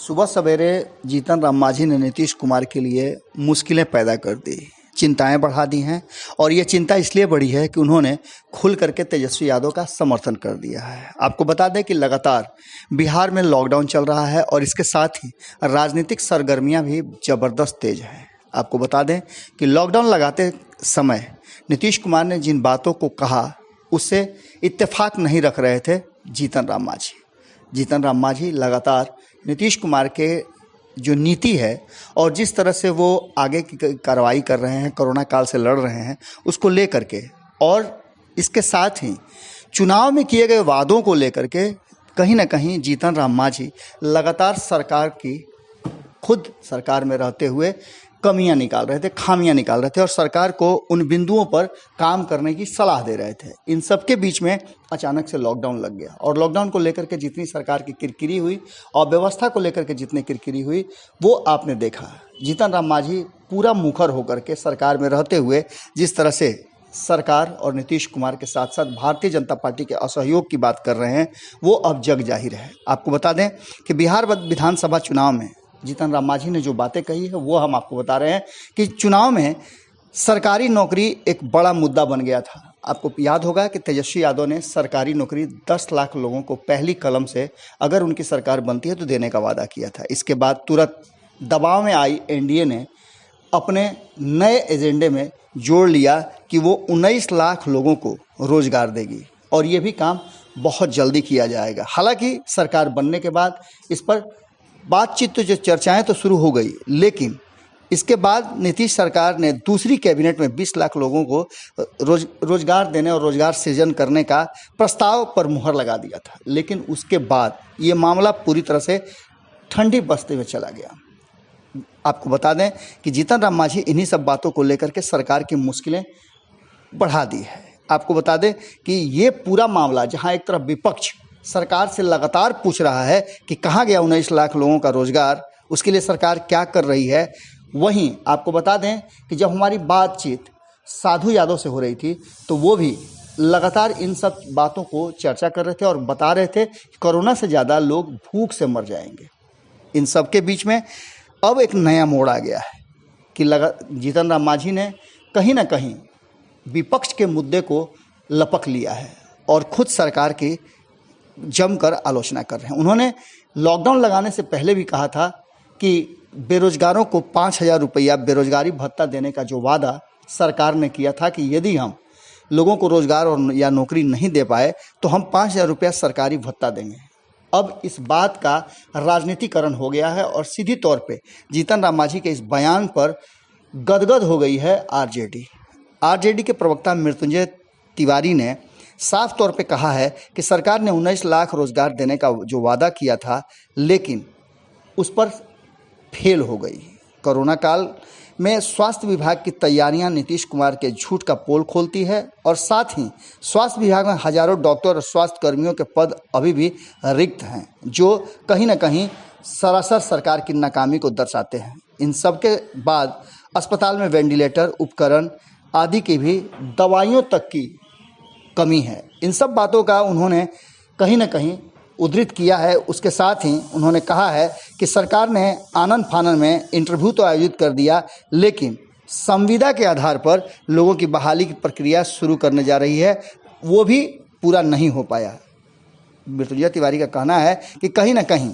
सुबह सवेरे जीतन राम मांझी ने नीतीश कुमार के लिए मुश्किलें पैदा कर दी, चिंताएं बढ़ा दी हैं। और ये चिंता इसलिए बढ़ी है कि उन्होंने खुल करके तेजस्वी यादव का समर्थन कर दिया है। आपको बता दें कि लगातार बिहार में लॉकडाउन चल रहा है और इसके साथ ही राजनीतिक सरगर्मियां भी ज़बरदस्त तेज हैं। आपको बता दें कि लॉकडाउन लगाते समय नीतीश कुमार ने जिन बातों को कहा उससे इत्तेफाक नहीं रख रहे थे जीतन राम मांझी। जीतन राम मांझी लगातार नीतीश कुमार के जो नीति है और जिस तरह से वो आगे की कार्रवाई कर रहे हैं, कोरोना काल से लड़ रहे हैं, उसको लेकर के और इसके साथ ही चुनाव में किए गए वादों को लेकर के कहीं ना कहीं जीतन राम मांझी लगातार सरकार की, खुद सरकार में रहते हुए कमियां निकाल रहे थे, खामियां निकाल रहे थे और सरकार को उन बिंदुओं पर काम करने की सलाह दे रहे थे। इन सब के बीच में अचानक से लॉकडाउन लग गया और लॉकडाउन को लेकर के जितनी सरकार की किरकिरी हुई और व्यवस्था को लेकर के जितनी किरकिरी हुई वो आपने देखा। जीतन राम मांझी पूरा मुखर होकर के सरकार में रहते हुए जिस तरह से सरकार और नीतीश कुमार के साथ साथ भारतीय जनता पार्टी के असहयोग की बात कर रहे हैं वो अब जग जाहिर है। आपको बता दें कि बिहार विधानसभा चुनाव में जीतन राम मांझी ने जो बातें कही है वो हम आपको बता रहे हैं कि चुनाव में सरकारी नौकरी एक बड़ा मुद्दा बन गया था। आपको याद होगा कि तेजस्वी यादव ने सरकारी नौकरी 10 लाख लोगों को पहली कलम से अगर उनकी सरकार बनती है तो देने का वादा किया था। इसके बाद तुरंत दबाव में आई एनडीए ने अपने नए एजेंडे में जोड़ लिया कि वो 19 लाख लोगों को रोजगार देगी और ये भी काम बहुत जल्दी किया जाएगा। हालांकि सरकार बनने के बाद इस पर बातचीत तो जो चर्चाएं तो शुरू हो गई, लेकिन इसके बाद नीतीश सरकार ने दूसरी कैबिनेट में 20 लाख लोगों को रोजगार देने और रोजगार सृजन करने का प्रस्ताव पर मुहर लगा दिया था। लेकिन उसके बाद ये मामला पूरी तरह से ठंडी बस्ती में चला गया। आपको बता दें कि जीतन राम मांझी इन्हीं सब बातों को लेकर के सरकार की मुश्किलें बढ़ा दी है। आपको बता दें कि ये पूरा मामला जहां एक तरफ विपक्ष सरकार से लगातार पूछ रहा है कि कहाँ गया 19 लाख लोगों का रोजगार, उसके लिए सरकार क्या कर रही है, वहीं आपको बता दें कि जब हमारी बातचीत साधु यादव से हो रही थी तो वो भी लगातार इन सब बातों को चर्चा कर रहे थे और बता रहे थे कि कोरोना से ज़्यादा लोग भूख से मर जाएंगे। इन सब के बीच में अब एक नया मोड़ आ गया है कि जीतन राम मांझी ने कहीं ना कहीं विपक्ष के मुद्दे को लपक लिया है और खुद सरकार की जमकर आलोचना कर रहे हैं। उन्होंने लॉकडाउन लगाने से पहले भी कहा था कि बेरोजगारों को 5,000 रुपया बेरोजगारी भत्ता देने का जो वादा सरकार ने किया था कि यदि हम लोगों को रोजगार और या नौकरी नहीं दे पाए तो हम 5,000 रुपया सरकारी भत्ता देंगे। अब इस बात का राजनीतिकरण हो गया है और सीधी तौर पे जीतन राम मांझी के इस बयान पर गदगद हो गई है आरजेडी के प्रवक्ता मृत्युंजय तिवारी ने साफ तौर पे कहा है कि सरकार ने 19 लाख रोजगार देने का जो वादा किया था लेकिन उस पर फेल हो गई। कोरोना काल में स्वास्थ्य विभाग की तैयारियां नीतीश कुमार के झूठ का पोल खोलती है और साथ ही स्वास्थ्य विभाग में हजारों डॉक्टर और स्वास्थ्य कर्मियों के पद अभी भी रिक्त हैं जो कहीं ना कहीं सरासर सरकार की नाकामी को दर्शाते हैं। इन सब के बाद अस्पताल में वेंटिलेटर, उपकरण आदि की भी दवाइयों तक की कमी है। इन सब बातों का उन्होंने कहीं ना कहीं उद्धृत किया है। उसके साथ ही उन्होंने कहा है कि सरकार ने आनन फानन में इंटरव्यू तो आयोजित कर दिया लेकिन संविदा के आधार पर लोगों की बहाली की प्रक्रिया शुरू करने जा रही है, वो भी पूरा नहीं हो पाया। मृत्युंजय तिवारी का कहना है कि कहीं ना कहीं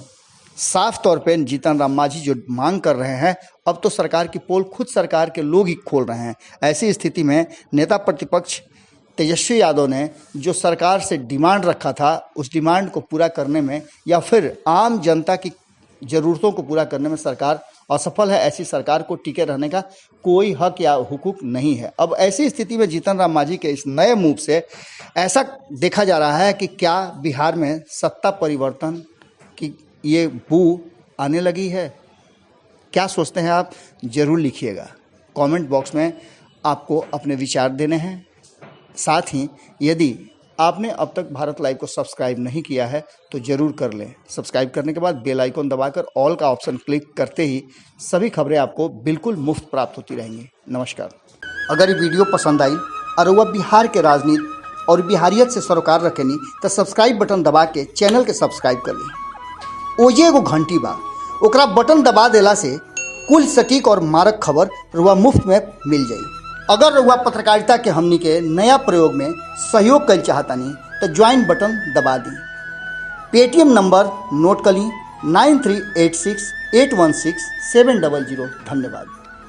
साफ तौर पे जीतन राम मांझी जो मांग कर रहे हैं अब तो सरकार की पोल खुद सरकार के लोग ही खोल रहे हैं। ऐसी स्थिति में नेता प्रतिपक्ष तेजस्वी यादव ने जो सरकार से डिमांड रखा था उस डिमांड को पूरा करने में या फिर आम जनता की ज़रूरतों को पूरा करने में सरकार असफल है। ऐसी सरकार को टिके रहने का कोई हक या हुकूक नहीं है। अब ऐसी स्थिति में जीतन राम मांझी के इस नए मूव से ऐसा देखा जा रहा है कि क्या बिहार में सत्ता परिवर्तन की ये बू आने लगी है। क्या सोचते हैं आप, ज़रूर लिखिएगा। कमेंट बॉक्स में आपको अपने विचार देने हैं। साथ ही यदि आपने अब तक भारत लाइव को सब्सक्राइब नहीं किया है तो ज़रूर कर लें। सब्सक्राइब करने के बाद बेल आइकन दबाकर ऑल का ऑप्शन क्लिक करते ही सभी खबरें आपको बिल्कुल मुफ्त प्राप्त होती रहेंगी। नमस्कार। अगर ये वीडियो पसंद आई और वह बिहार के राजनीति और बिहारियत से सरोकार रखेनी तो सब्सक्राइब बटन दबा के चैनल के सब्सक्राइब कर लें। ओजे एगो घंटी बा ओकरा बटन दबा देला से कुल सटीक और मारक खबर रुआ मुफ्त में मिल जाई। अगर रुआ पत्रकारिता के हमनी के नया प्रयोग में सहयोग कर चाहतानी तो ज्वाइन बटन दबा दी। पेटीएम नंबर नोट कर ली 9386816700। धन्यवाद।